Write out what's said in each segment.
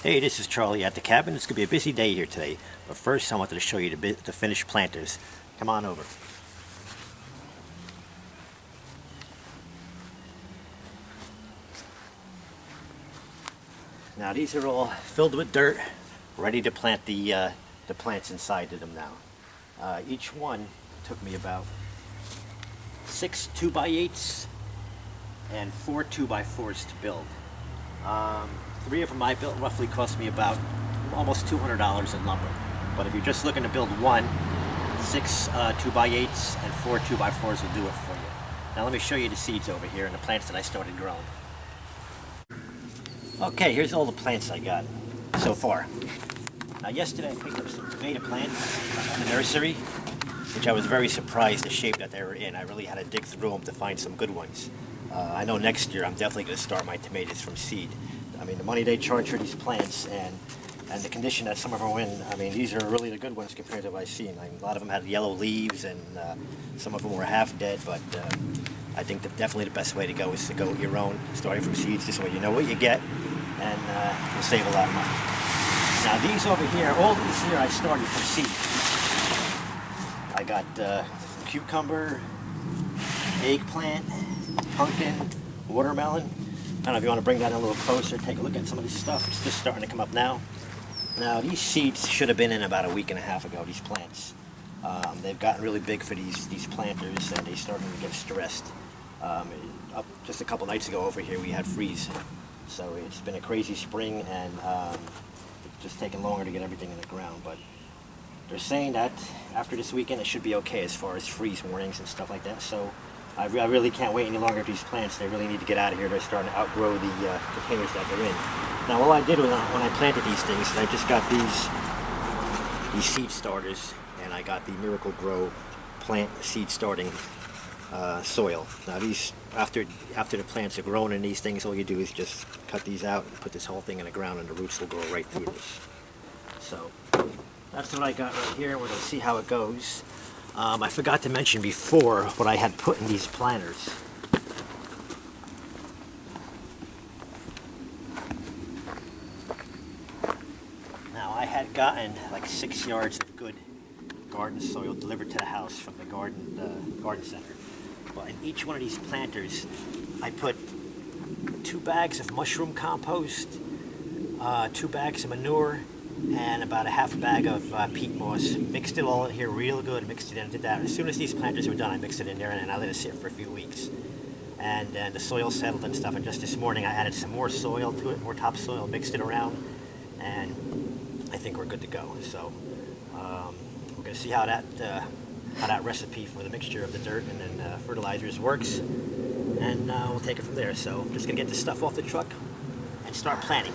Hey, this is Charlie at the cabin. It's going to be a busy day here today, but first I wanted to show you the finished planters. Come on over. Now these are all filled with dirt, ready to plant the plants inside of them now. Each one took me about 6 2x8s and 4 2x4s to build. 3 of them I built roughly cost me about almost $200 in lumber. But if you're just looking to build one, 6 2x8s and 4 2x4s will do it for you. Now let me show you the seeds over here and the plants that I started growing. Okay, here's all the plants I got so far. Now yesterday I picked up some tomato plants in the nursery, which I was very surprised the shape that they were in. I really had to dig through them to find some good ones. I know next year I'm definitely going to start my tomatoes from seed. I mean, the money they charge for these plants and the condition that some of them are in, I mean, these are really the good ones compared to what I've seen. I mean, a lot of them had yellow leaves and some of them were half dead, but I think that definitely the best way to go is to go with your own, starting from seeds. This way you know what you get and you'll save a lot of money. Now these over here, all these here I started from seed. I got cucumber, eggplant, pumpkin, watermelon. I don't know if you want to bring that in a little closer, take a look at some of this stuff. It's just starting to come up now. Now these seeds should have been in about a week and a half ago, these plants. They've gotten really big for these planters and they're starting to get stressed. Just a couple nights ago over here we had freeze. So it's been a crazy spring and it's just taking longer to get everything in the ground. But they're saying that after this weekend it should be okay as far as freeze warnings and stuff like that. So I really can't wait any longer for these plants. They really need to get out of here. They're starting to outgrow the containers that they're in. Now all I did was when I planted these things, I just got these seed starters and I got the Miracle Grow plant seed starting soil. Now these, after the plants are grown in these things, all you do is just cut these out and put this whole thing in the ground and the roots will grow right through this. So that's what I got right here. We're going to see how it goes. I forgot to mention before what I had put in these planters. Now I had gotten like 6 yards of good garden soil delivered to the house from the garden center. But in each one of these planters, I put 2 bags of mushroom compost, 2 bags of manure, and about a half bag of peat moss. Mixed it all in here real good, mixed it in, did that. As soon as these planters were done, I mixed it in there and I let it sit for a few weeks. And then the soil settled and stuff, and just this morning I added some more soil to it, more topsoil, mixed it around, and I think we're good to go. So we're going to see how that recipe for the mixture of the dirt and then fertilizers works, and we'll take it from there. So I'm just going to get this stuff off the truck and start planting.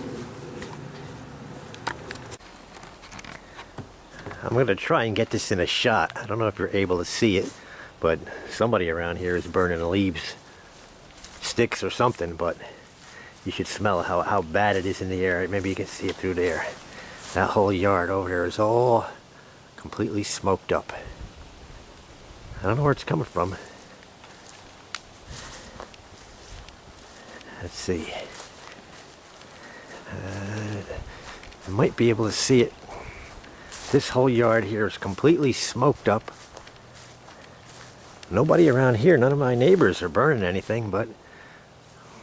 I'm going to try and get this in a shot. I don't know if you're able to see it, but somebody around here is burning leaves, sticks or something, but you should smell how bad it is in the air. Maybe you can see it through there. That whole yard over there is all completely smoked up. I don't know where it's coming from. Let's see. I might be able to see it. This whole yard here is completely smoked up. Nobody around here, none of my neighbors are burning anything, but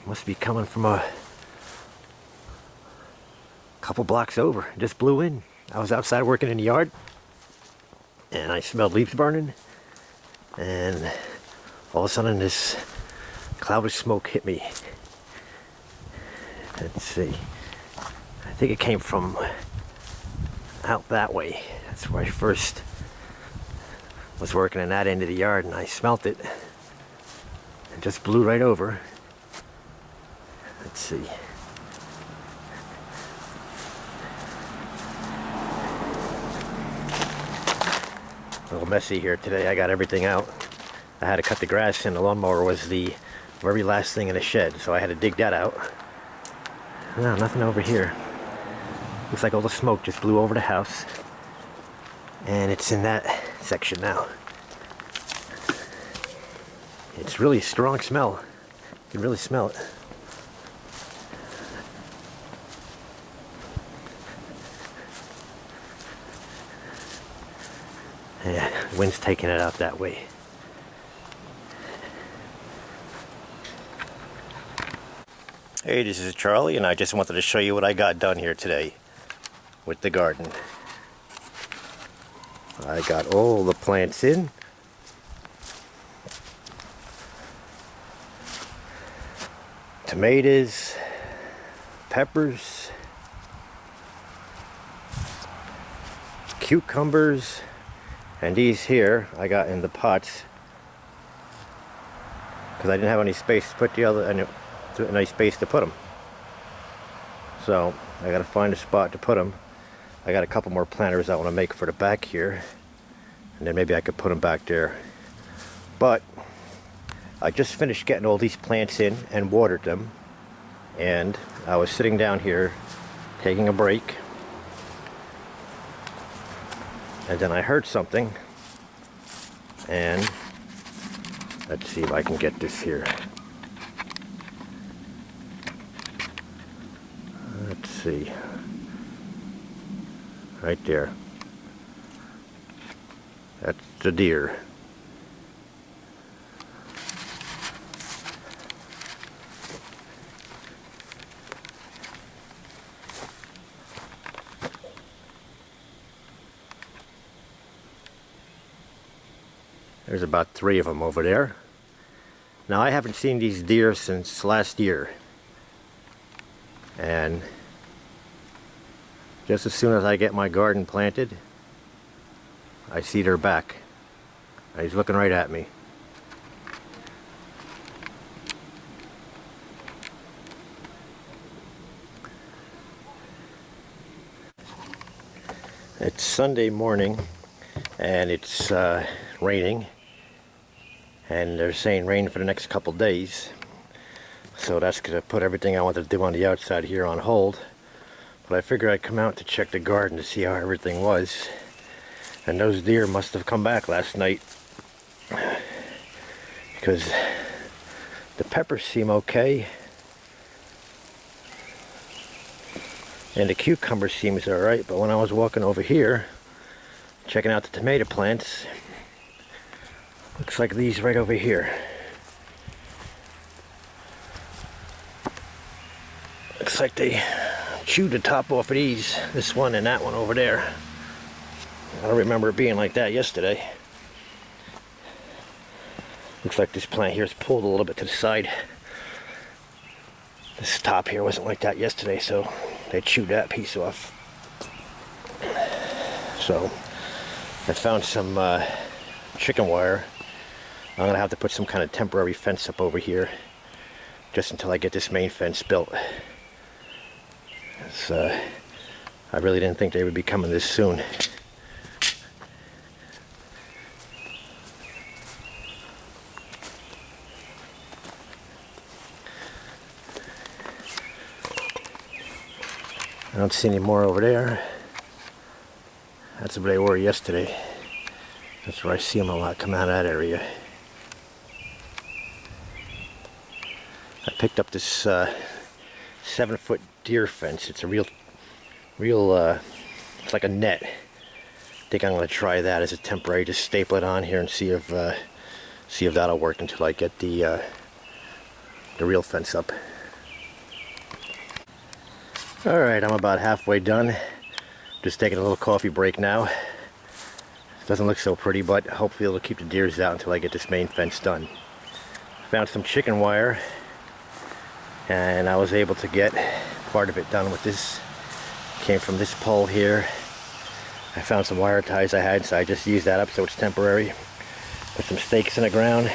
must be coming from a couple blocks over. It just blew in. I was outside working in the yard and I smelled leaves burning, and all of a sudden this cloud of smoke hit me. Let's see. I think it came from out that way. That's where I first was working in that end of the yard, and I smelt it. It just blew right over. Let's see. A little messy here today. I got everything out. I had to cut the grass, and the lawnmower was the very last thing in the shed, so I had to dig that out. No, nothing over here. Looks like all the smoke just blew over the house, and it's in that section now. It's really a strong smell. You can really smell it. Wind's taking it out that way. Hey, this is Charlie, and I just wanted to show you what I got done here today with the garden. I got all the plants in. Tomatoes, peppers, cucumbers, and these here I got in the pots because I didn't have any space to put the other, any space to put them. So I gotta find a spot to put them. I got a couple more planters I want to make for the back here, and then maybe I could put them back there. But I just finished getting all these plants in and watered them, and I was sitting down here taking a break, and then I heard something, and let's see if I can get this here. Let's see. Right there. That's the deer. There's about 3 of them over there. Now I haven't seen these deer since last year. And just as soon as I get my garden planted, I see they're back. He's looking right at me. It's Sunday morning and it's raining, and they're saying rain for the next couple days, so that's gonna put everything I wanted to do on the outside here on hold. But I figured I'd come out to check the garden to see how everything was, and those deer must have come back last night because the peppers seem okay and the cucumber seems alright, but when I was walking over here checking out the tomato plants, looks like these right over here. Looks like they chewed the top off of these, this one and that one over there. I don't remember it being like that yesterday. Looks like this plant here is pulled a little bit to the side. This top here wasn't like that yesterday, so they chewed that piece off. So I found some chicken wire. I'm gonna have to put some kind of temporary fence up over here just until I get this main fence built. I really didn't think they would be coming this soon. I don't see any more over there. That's where they were yesterday. That's where I see them a lot, come out of that area. I picked up this 7-foot deer fence. It's a real, it's like a net. I think I'm going to try that as a temporary, just staple it on here and see if that'll work until I get the real fence up. Alright, I'm about halfway done. Just taking a little coffee break now. Doesn't look so pretty, but hopefully it'll keep the deers out until I get this main fence done. Found some chicken wire, and I was able to get part of it done with this. Came from this pole here. I found some wire ties I had, so I just used that up so it's temporary. Put some stakes in the ground.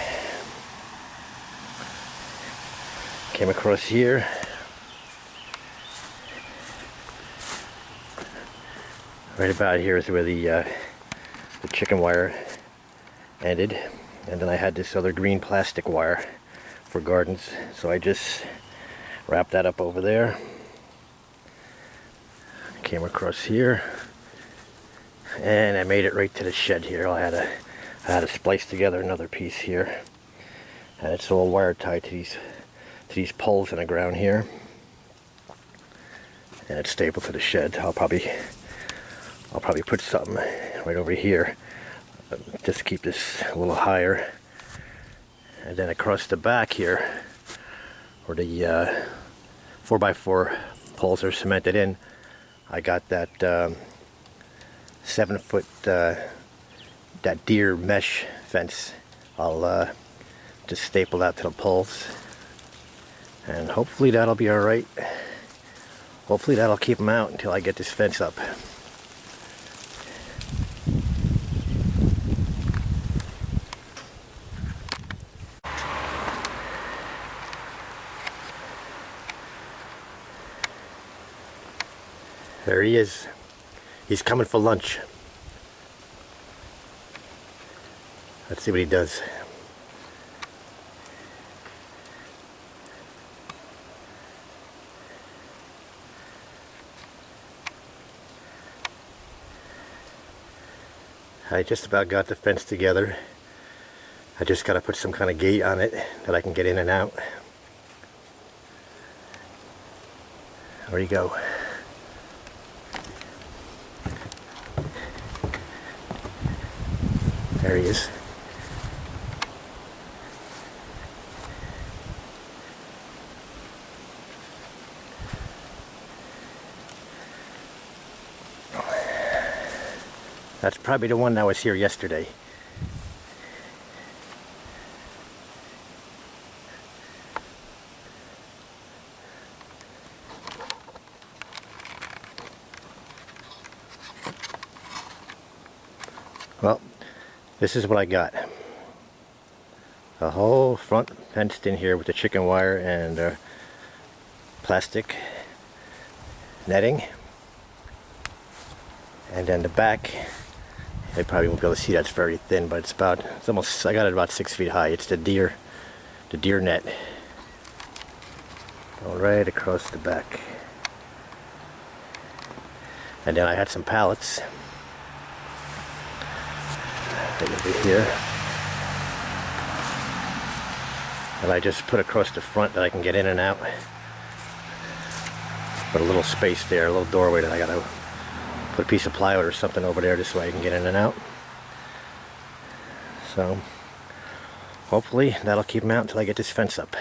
Came across here. Right about here is where the chicken wire ended, and then I had this other green plastic wire for gardens, so I just wrapped that up over there. Came across here, and I made it right to the shed here. I had to splice together another piece here, and it's all wire tied to these poles in the ground here, and it's stapled to the shed. I'll probably put something right over here. Just keep this a little higher. And then across the back here, where the 4x4 poles are cemented in, I got that 7-foot that deer mesh fence. I'll just staple that to the poles, and hopefully that'll be alright. Hopefully that'll keep them out until I get this fence up. There he is. He's coming for lunch. Let's see what he does. I just about got the fence together. I just got to put some kind of gate on it that I can get in and out. There you go. There he is. That's probably the one that was here yesterday. Well, this is what I got. The whole front fenced in here with the chicken wire and plastic netting. And then the back, they probably won't be able to see, that's very thin, but it's almost, I got it about 6 feet high. It's the deer net. Going right across the back. And then I had some pallets. Over here. And I just put across the front that I can get in and out. Put a little space there, a little doorway that I gotta put a piece of plywood or something over there just so I can get in and out. So hopefully that'll keep them out until I get this fence up.